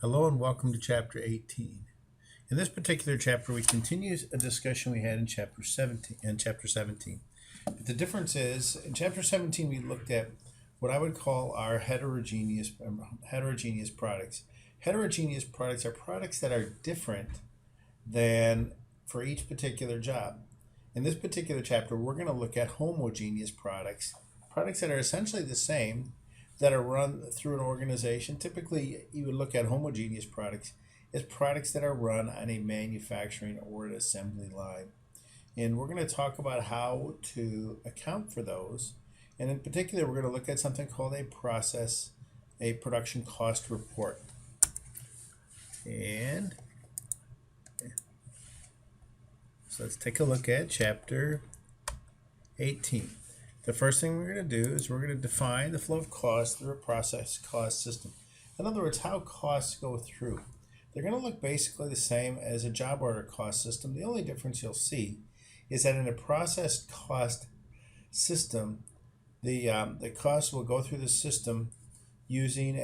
Hello and welcome to Chapter 18. In this particular chapter, we continue a discussion we had in Chapter 17. But the difference is, in Chapter 17, we looked at what I would call our heterogeneous products. Heterogeneous products are products that are different than for each particular job. In this particular chapter, we're going to look at homogeneous products, products that are essentially the same, that are run through an organization. Typically, you would look at homogeneous products as products that are run on a manufacturing or an assembly line. And we're going to talk about how to account for those. And in particular, we're going to look at something called a production cost report. And so let's take a look at Chapter 18. The first thing we're going to do is we're going to define the flow of costs through a process cost system. In other words, how costs go through. They're going to look basically the same as a job order cost system. The only difference you'll see is that in a process cost system, the costs will go through the system using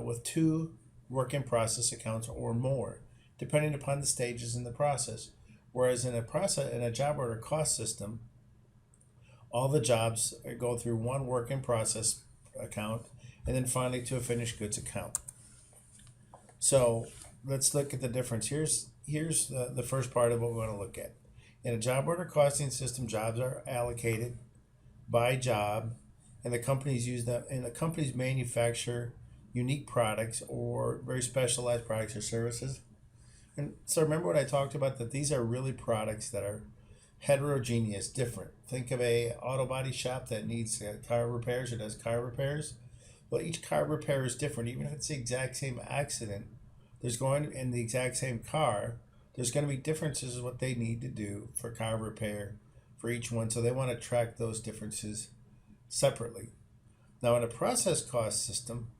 with two work in process accounts or more, depending upon the stages in the process. Whereas in a job order cost system, all the jobs go through one work in process account and then finally to a finished goods account. So let's look at the difference. Here's the first part of what we want to look at. In a job order costing system, jobs are allocated by job, and the companies use them, and the companies manufacture unique products or very specialized products or services. And so remember what I talked about, that these are really products that are heterogeneous, different. Think of a auto body shop that needs car repairs or does car repairs. Well, each car repair is different. Even if it's the exact same accident, there's going in the exact same car, there's going to be differences in what they need to do for car repair for each one. So they want to track those differences separately. Now, in a process cost system,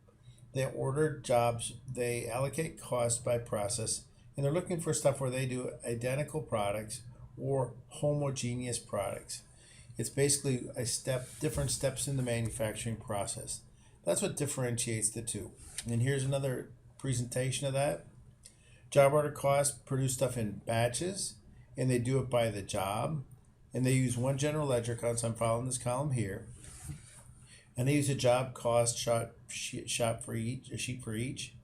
they order jobs, they allocate costs by process, and they're looking for stuff where they do identical products or homogeneous products. It's basically different steps in the manufacturing process. That's what differentiates the two. And here's another presentation of that. Job order costs produce stuff in batches, and they do it by the job. And they use one general ledger account, so I'm following this column here. And they use a job cost sheet for each.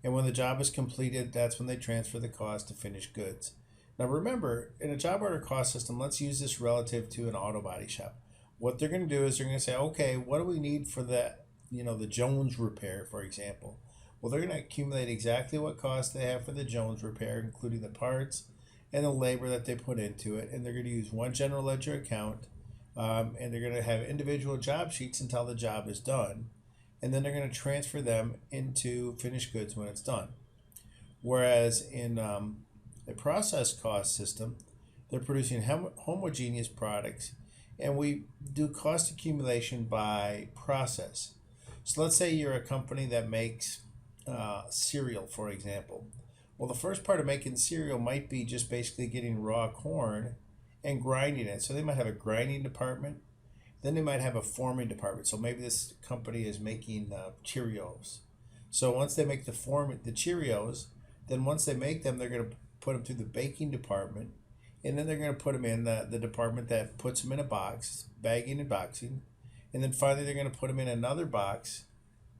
And when the job is completed, that's when they transfer the cost to finished goods. Now remember, in a job order cost system, let's use this relative to an auto body shop. What they're going to do is they're going to say, okay, what do we need for that, the Jones repair, for example? Well, they're going to accumulate exactly what cost they have for the Jones repair, including the parts and the labor that they put into it. And they're going to use one general ledger account, and they're going to have individual job sheets until the job is done. And then they're going to transfer them into finished goods when it's done. Whereas in a process cost system, they're producing homogeneous products, and we do cost accumulation by process. So let's say you're a company that makes cereal, for example. Well, the first part of making cereal might be just basically getting raw corn and grinding it. So they might have a grinding department, then they might have a forming department. So maybe this company is making Cheerios. So once they make the Cheerios, then once they make them, they're going to put them through the baking department, and then they're going to put them in the department that puts them in a box, bagging and boxing, and then finally they're going to put them in another box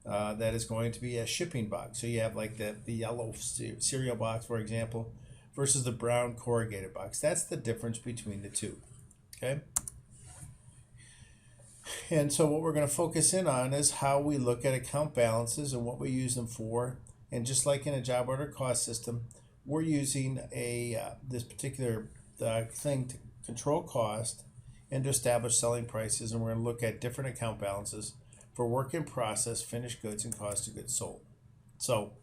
that is going to be a shipping box. So you have like the yellow cereal box, for example, versus the brown corrugated box. That's the difference between the two. Okay. And so what we're going to focus in on is how we look at account balances and what we use them for. And just like in a job order cost system, we're using this particular thing to control cost and to establish selling prices, and we're going to look at different account balances for work in process, finished goods, and cost of goods sold. So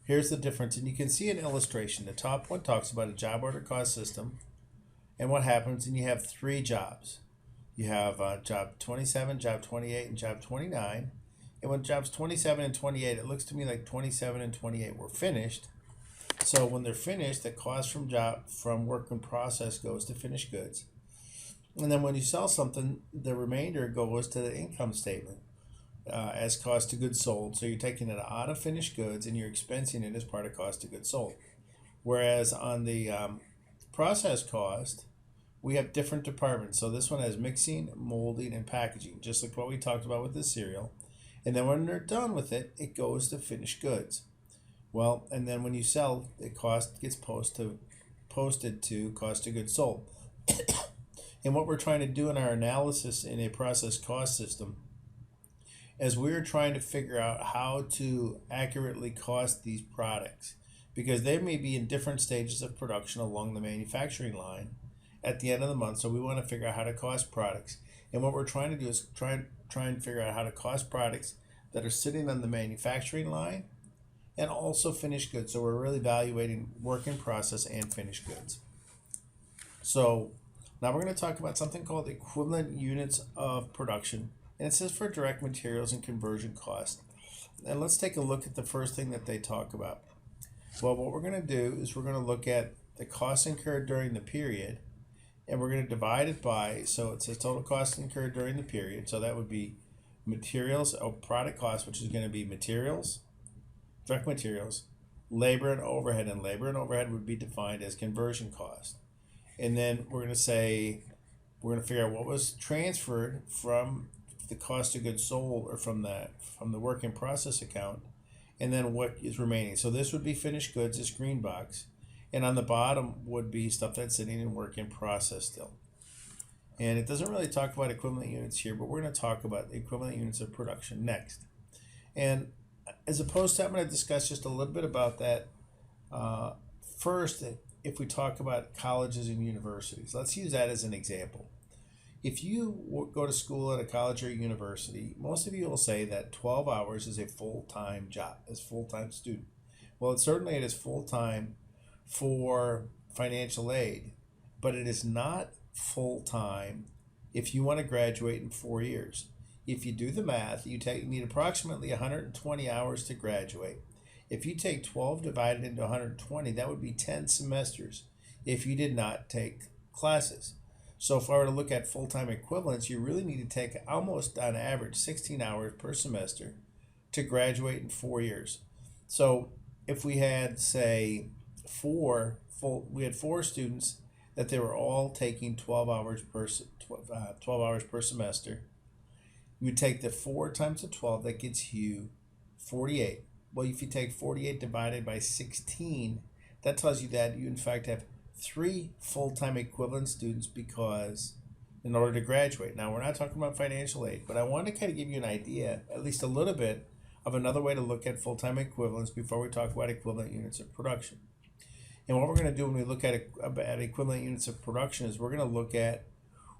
here's the difference, and you can see an illustration. The top one talks about a job order cost system and what happens, and you have three jobs. You have job 27, job 28, and job 29. And when jobs 27 and 28, it looks to me like 27 and 28 were finished. So when they're finished, the cost from work in process goes to finished goods. And then when you sell something, the remainder goes to the income statement. as cost of goods sold. So you're taking it out of finished goods and you're expensing it as part of cost of goods sold. Whereas on the process cost, we have different departments. So this one has mixing, molding, and packaging, just like what we talked about with the cereal. And then when they're done with it, it goes to finished goods. Well, and then when you sell, the cost gets posted to cost of goods sold. And what we're trying to do in our analysis in a process cost system is we're trying to figure out how to accurately cost these products, because they may be in different stages of production along the manufacturing line at the end of the month. So we want to figure out how to cost products. And what we're trying to do is try and figure out how to cost products that are sitting on the manufacturing line and also finished goods. So we're really evaluating work in process and finished goods. So now we're going to talk about something called equivalent units of production. And it says for direct materials and conversion cost. And let's take a look at the first thing that they talk about. Well, what we're going to do is we're going to look at the costs incurred during the period, and we're going to divide it by, so it says total costs incurred during the period. So that would be materials or product cost, which is going to be materials, direct materials, labor and overhead. And labor and overhead would be defined as conversion cost. And then we're going to say, we're going to figure out what was transferred from the cost of goods sold or from the work in process account, and then what is remaining. So this would be finished goods, this green box, and on the bottom would be stuff that's sitting in work in process still. And it doesn't really talk about equivalent units here, but we're going to talk about the equivalent units of production next. And as opposed to, I'm going to discuss just a little bit about that first. If we talk about colleges and universities, let's use that as an example. If you go to school at a college or university, most of you will say that 12 hours is a full-time job, as full-time student. Well, certainly it is full-time for financial aid, but it is not full-time if you want to graduate in 4 years. If you do the math, you need approximately 120 hours to graduate. If you take 12 divided into 120, that would be 10 semesters if you did not take classes. So if I were to look at full-time equivalents, you really need to take almost on average 16 hours per semester to graduate in 4 years. So if we had, say, four students that they were all taking 12 hours per semester, you would take the 4 times the 12, that gets you 48. Well, if you take 48 divided by 16, that tells you that you in fact have 3 full-time equivalent students, because in order to graduate. Now, we're not talking about financial aid, but I want to kind of give you an idea, at least a little bit, of another way to look at full-time equivalents before we talk about equivalent units of production. And what we're going to do when we look at equivalent units of production is we're going to look at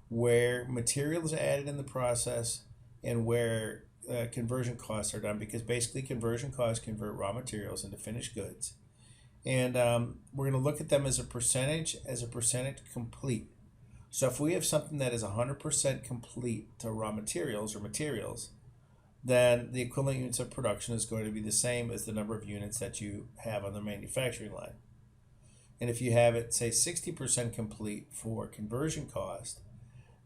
where material is added in the process and where conversion costs are done, because basically conversion costs convert raw materials into finished goods. And we're going to look at them as a percentage complete. So if we have something that is 100% complete to raw materials or materials, then the equivalent units of production is going to be the same as the number of units that you have on the manufacturing line. And if you have it, say, 60% complete for conversion cost,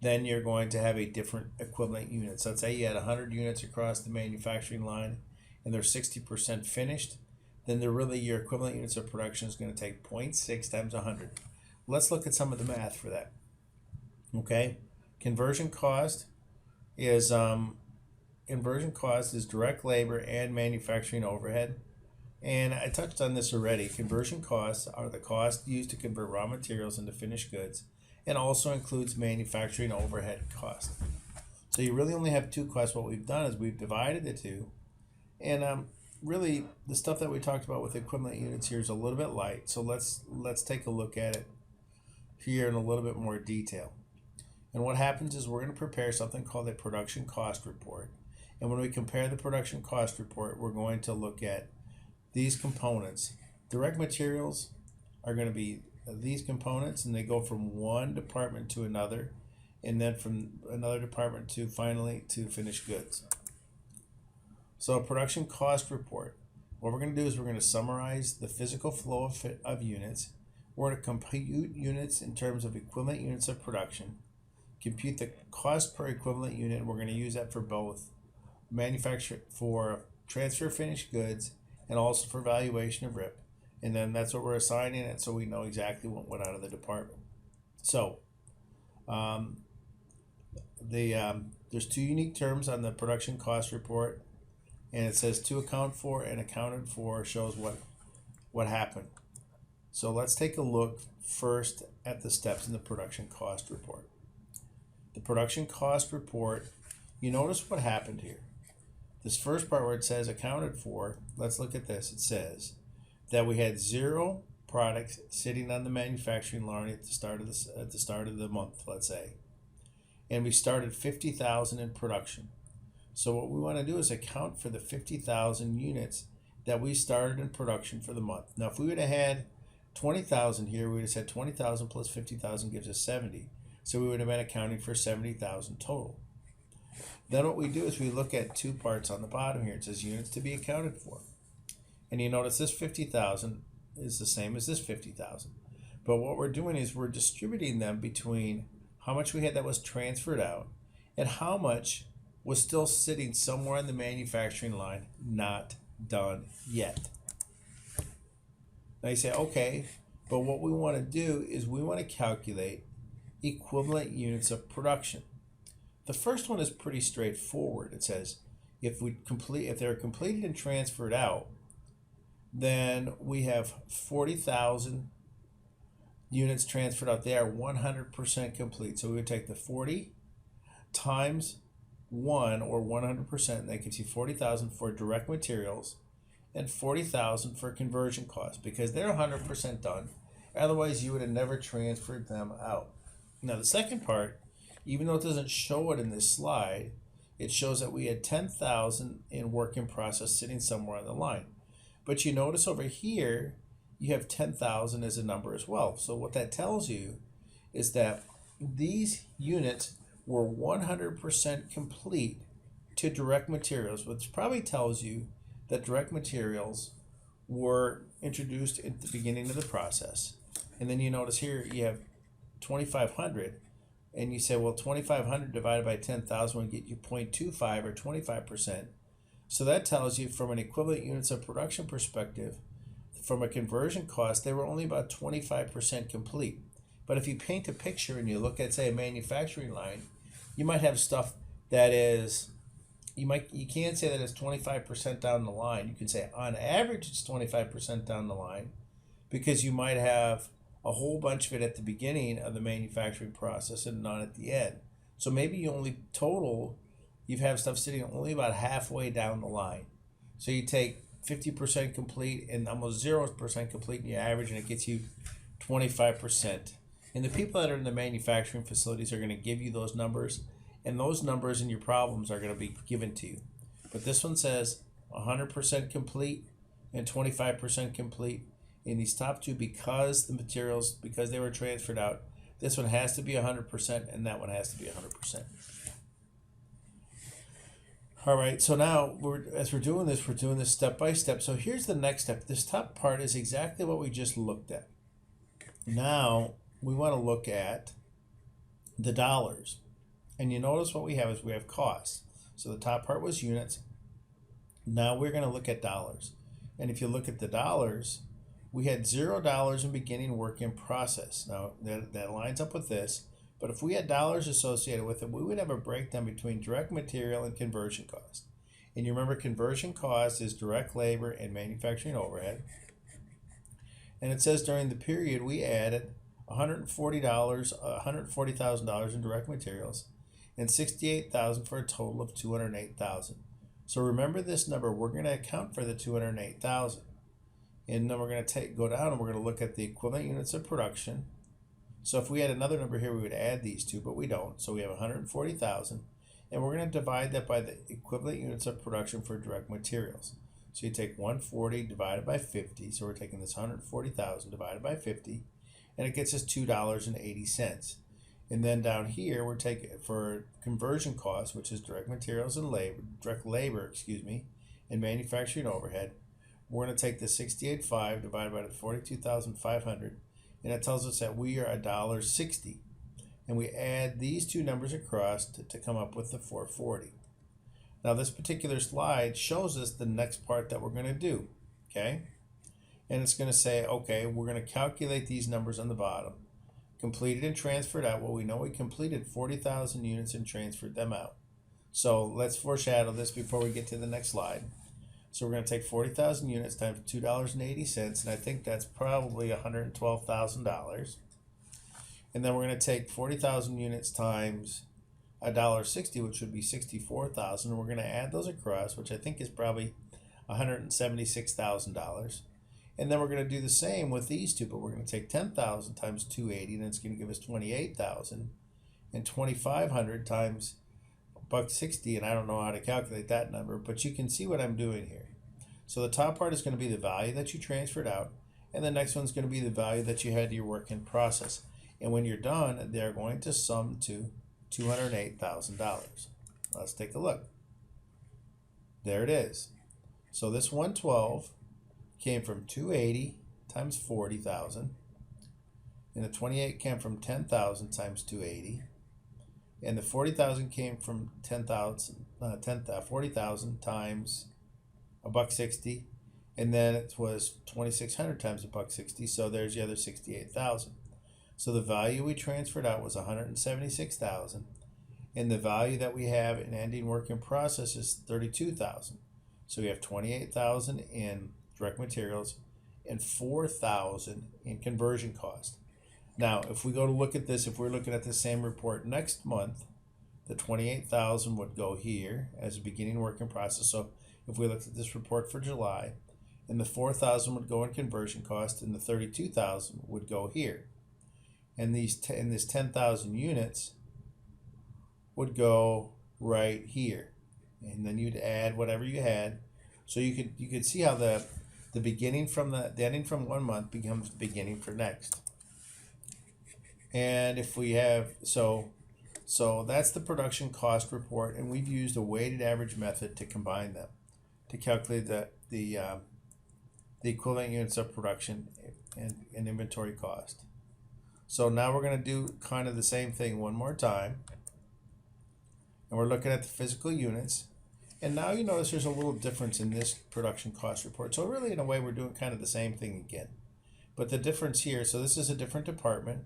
then you're going to have a different equivalent unit. So let's say you had 100 units across the manufacturing line and they're 60% finished, then your equivalent units of production is going to take 0.6 times 100. Let's look at some of the math for that. Okay, conversion cost is direct labor and manufacturing overhead. And I touched on this already. Conversion costs are the costs used to convert raw materials into finished goods, and also includes manufacturing overhead cost. So you really only have 2 costs. What we've done is we've divided the 2, and really the stuff that we talked about with equivalent units here is a little bit light. So let's take a look at it here in a little bit more detail. And what happens is we're going to prepare something called a production cost report. And when we compare the production cost report, we're going to look at these components. Direct materials are going to be these components, and they go from one department to another, and then from another department to finally to finished goods. So a production cost report, what we're going to do is we're going to summarize the physical flow of units. We're going to compute units in terms of equivalent units of production, compute the cost per equivalent unit, and we're going to use that for both manufacture for transfer finished goods and also for valuation of RIP. And then that's what we're assigning it, so we know exactly what went out of the department. So there's two unique terms on the production cost report, and it says to account for and accounted for shows what happened. So let's take a look first at the steps in the production cost report. The production cost report, you notice what happened here. This first part where it says accounted for, let's look at this. It says that we had 0 products sitting on the manufacturing line at the start of the month, let's say. And we started 50,000 in production. So what we want to do is account for the 50,000 units that we started in production for the month. Now if we would have had 20,000 here, we would have said 20,000 plus 50,000 gives us 70. So we would have been accounting for 70,000 total. Then what we do is we look at two parts on the bottom here. It says units to be accounted for. And you notice this 50,000 is the same as this 50,000. But what we're doing is we're distributing them between how much we had that was transferred out and how much was still sitting somewhere on the manufacturing line, not done yet. Now you say, okay, but what we want to do is we want to calculate equivalent units of production. The first one is pretty straightforward. It says if they're completed and transferred out, then we have 40,000 units transferred out. They are 100% complete. So we would take the 40 times 1 or 100%, and that gives you 40,000 for direct materials and 40,000 for conversion costs because they're 100% done. Otherwise, you would have never transferred them out. Now, the second part, even though it doesn't show it in this slide, it shows that we had 10,000 in work in process sitting somewhere on the line. But you notice over here, you have 10,000 as a number as well. So what that tells you is that these units were 100% complete to direct materials, which probably tells you that direct materials were introduced at the beginning of the process. And then you notice here you have 2,500, and you say, well, 2,500 divided by 10,000 would get you 0.25 or 25%. So that tells you from an equivalent units of production perspective, from a conversion cost, they were only about 25% complete. But if you paint a picture and you look at, say, a manufacturing line, you might have stuff that is, you can't say that it's 25% down the line. You can say on average it's 25% down the line because you might have a whole bunch of it at the beginning of the manufacturing process and none at the end. So maybe you have stuff sitting only about halfway down the line. So you take 50% complete and almost 0% complete in your average, and it gets you 25%. And the people that are in the manufacturing facilities are going to give you those numbers, and those numbers in your problems are going to be given to you. But this one says 100% complete and 25% complete in these top two because they were transferred out. This one has to be 100% and that one has to be 100%. All right, so now as we're doing this step by step. So here's the next step. This top part is exactly what we just looked at. Now we want to look at the dollars. And you notice what we have is we have costs. So the top part was units. Now we're going to look at dollars. And if you look at the dollars, we had $0 in beginning work in process. Now that lines up with this. But if we had dollars associated with it, we would have a breakdown between direct material and conversion cost. And you remember conversion cost is direct labor and manufacturing overhead. And it says during the period we added $140,000 in direct materials and $68,000 for a total of $208,000. So remember this number, we're going to account for the $208,000. And then we're going to go down and we're going to look at the equivalent units of production. So if we had another number here, we would add these two, but we don't. So we have 140,000, and we're going to divide that by the equivalent units of production for direct materials. So you take 140 divided by 50. So we're taking this 140,000 divided by 50, and it gets us $2.80. And then down here, we're taking for conversion costs, which is direct materials and direct labor, and manufacturing overhead. We're going to take the 68.5 divided by the 42,500. And it tells us that we are $1.60. And we add these two numbers across to come up with the 440. Now this particular slide shows us the next part that we're going to do, okay? And it's going to say, okay, we're going to calculate these numbers on the bottom. Completed and transferred out. Well, we know we completed 40,000 units and transferred them out. So let's foreshadow this before we get to the next slide. So we're going to take 40,000 units times $2.80, and I think that's probably $112,000. And then we're going to take 40,000 units times $1.60, which would be 64,000. And we're going to add those across, which I think is probably $176,000. And then we're going to do the same with these two, but we're going to take 10,000 times 280, and it's going to give us 28,000, and 2,500 times $1.60, and I don't know how to calculate that number, but you can see what I'm doing here. So the top part is going to be the value that you transferred out, and the next one's going to be the value that you had to your work in process. And when you're done, they're going to sum to $208,000. Let's take a look. There it is. So this 112 came from 280 times 40,000, and the 28 came from 10,000 times 280, and the 40,000 came from 40,000 times $1.60, and then it was 2,600 times $1.60. So there's the other 68,000. So the value we transferred out was 176,000, and the value that we have in ending work in process is 32,000. So we have 28,000 in direct materials and 4,000 in conversion cost. Now, if we go to look at this, if we're looking at the same report next month, the 28,000 would go here as a beginning work in process. So if we looked at this report for July, and the 4,000 would go in conversion cost, and the 32,000 would go here. And this 10,000 units would go right here. And then you'd add whatever you had. So you could see how the beginning from the ending from one month becomes the beginning for next. And if we have, so that's the production cost report, and we've used a weighted average method to combine them to calculate the equivalent units of production and inventory cost. So now we're going to do kind of the same thing one more time, and we're looking at the physical units. And now you notice there's a little difference in this production cost report. So really, in a way, we're doing kind of the same thing again. But the difference here, so this is a different department.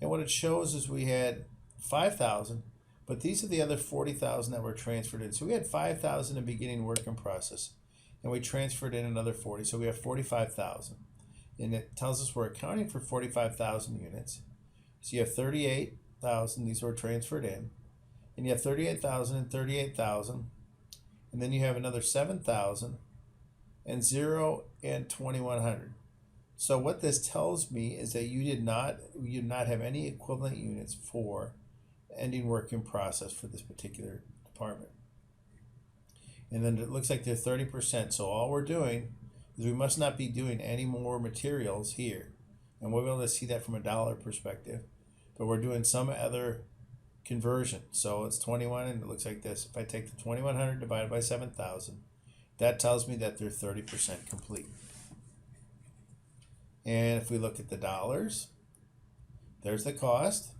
And what it shows is we had 5,000, but these are the other 40,000 that were transferred in. So we had 5,000 in beginning work in process, and we transferred in another 40. So we have 45,000. And it tells us we're accounting for 45,000 units. So you have 38,000, these were transferred in. And you have 38,000 and 38,000. And then you have another 7,000 and 0 and 2,100. So what this tells me is that you did not have any equivalent units for ending work in process for this particular department. And then it looks like they're 30%. So all we're doing is we must not be doing any more materials here. And we'll be able to see that from a dollar perspective. But we're doing some other conversion. So it's 21, and it looks like this. If I take the 2,100 divided by 7,000, that tells me that they're 30% complete. And if we look at the dollars, there's the cost.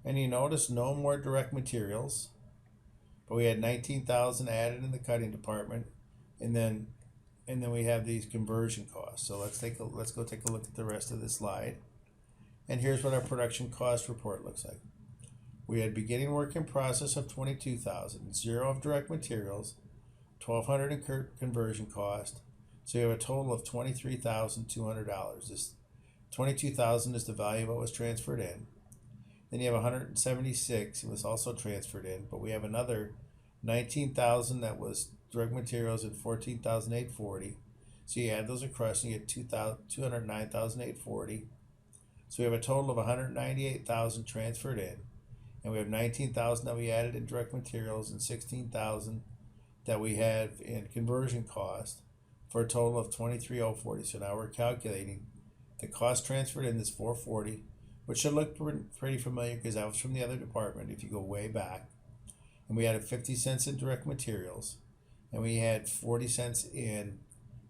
And you notice no more direct materials. But we had 19,000 added in the cutting department, and then we have these conversion costs. So let's go take a look at the rest of the slide. And here's what our production cost report looks like. We had beginning work in process of 22,000, 0 of direct materials, 1,200 in conversion cost. So you have a total of $23,200. This 22,000 is the value of what was transferred in. Then you have 176, it was also transferred in, but we have another 19,000 that was direct materials and 14,840. So you add those across and you get 209,840. So we have a total of 198,000 transferred in. And we have 19,000 that we added in direct materials and 16,000 that we had in conversion cost for a total of 23,040. So now we're calculating the cost transferred in this 440, which should look pretty familiar because that was from the other department if you go way back. And we added 50 cents in direct materials, and we had 40 cents in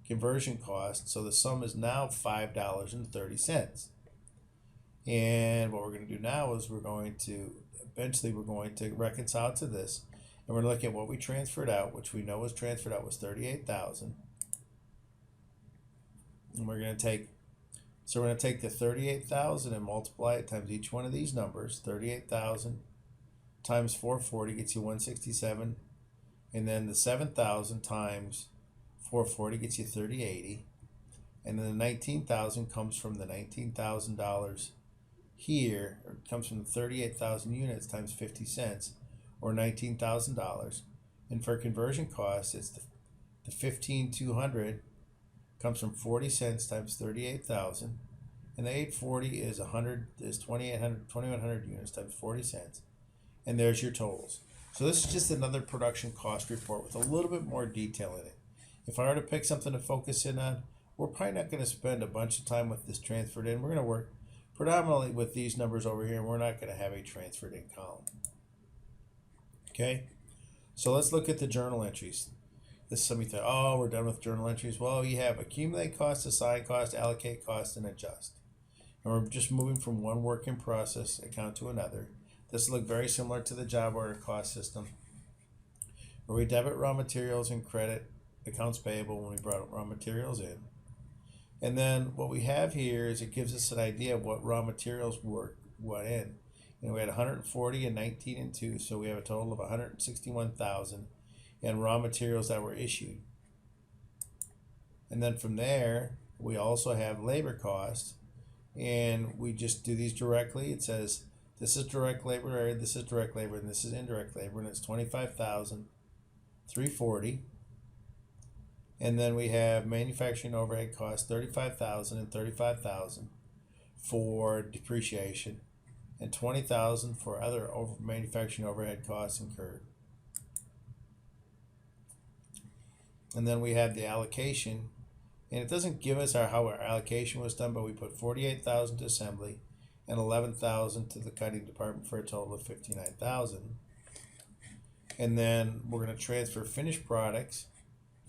conversion cost. So the sum is now $5.30. And what we're going to do now is we're going to reconcile to this, And we're looking at what we transferred out, which we know was transferred out was 38,000. And we're going to take the 38,000 and multiply it times each one of these numbers. 38,000 times 440 gets you 167. And then the 7,000 times 440 gets you 3080. And then the 19,000 comes from the $19,000 here, or it comes from the 38,000 units times 50 cents, or $19,000. And for conversion costs, it's the 15,200 comes from 40 cents times 38,000, and the 840 is 2,100 units times 40 cents, and there's your totals. So this is just another production cost report with a little bit more detail in it. If I were to pick something to focus in on, we're probably not going to spend a bunch of time with this transferred in. We're going to work predominantly with these numbers over here, and we're not going to have a transferred in column. Okay, so let's look at the journal entries. This is something you think, oh, we're done with journal entries. Well, you have accumulate cost, assign cost, allocate cost, and adjust. And we're just moving from one work in process account to another. This will look very similar to the job order cost system, where we debit raw materials and credit accounts payable when we brought raw materials in. And then what we have here is it gives us an idea of what raw materials went in. And we had 140 and 19 and 2, so we have a total of 161,000 in raw materials that were issued. And then from there, we also have labor costs, and we just do these directly. It says this is direct labor area, this is direct labor, and this is indirect labor, and it's 25,340. And then we have manufacturing overhead costs, 35,000 and 35,000 for depreciation, and 20,000 for other manufacturing overhead costs incurred. And then we have the allocation, and it doesn't give us how our allocation was done, but we put 48,000 to assembly and 11,000 to the cutting department for a total of 59,000. And then we're going to transfer finished products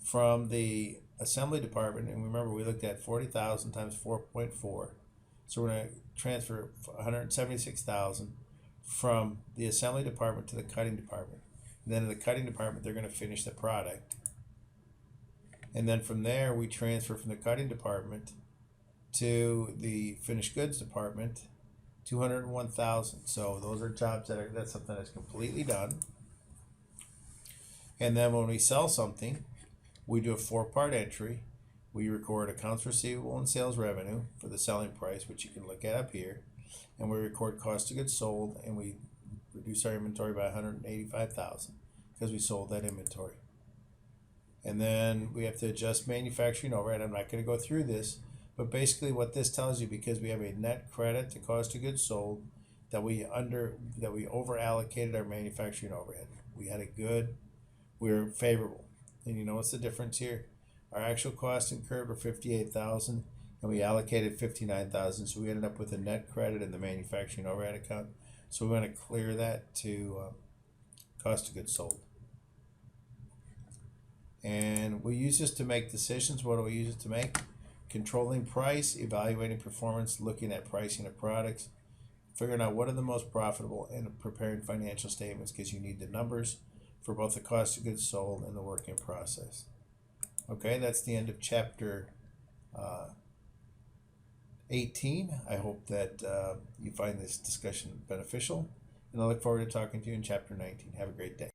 from the assembly department, and remember we looked at 40,000 times 4.4, so we're going to transfer 176,000 from the assembly department to the cutting department. And then in the cutting department, they're going to finish the product. And then from there, we transfer from the cutting department to the finished goods department, 201,000. So those are jobs that's something that's completely done. And then when we sell something, we do a 4-part entry. We record accounts receivable and sales revenue for the selling price, which you can look at up here. And we record cost of goods sold, and we reduce our inventory by 185,000 because we sold that inventory. And then we have to adjust manufacturing overhead. I'm not going to go through this, but basically what this tells you, because we have a net credit to cost of goods sold, that we over allocated our manufacturing overhead. We were favorable. And you know what's the difference here? Our actual costs incurred were 58,000, and we allocated 59,000, so we ended up with a net credit in the manufacturing overhead account. So we want to clear that to cost of goods sold. And we use this to make decisions. What do we use it to make? Controlling price, evaluating performance, looking at pricing of products, figuring out what are the most profitable, and preparing financial statements, because you need the numbers for both the cost of goods sold and the work in process. Okay, that's the end of chapter 18. I hope that you find this discussion beneficial, and I look forward to talking to you in chapter 19. Have a great day.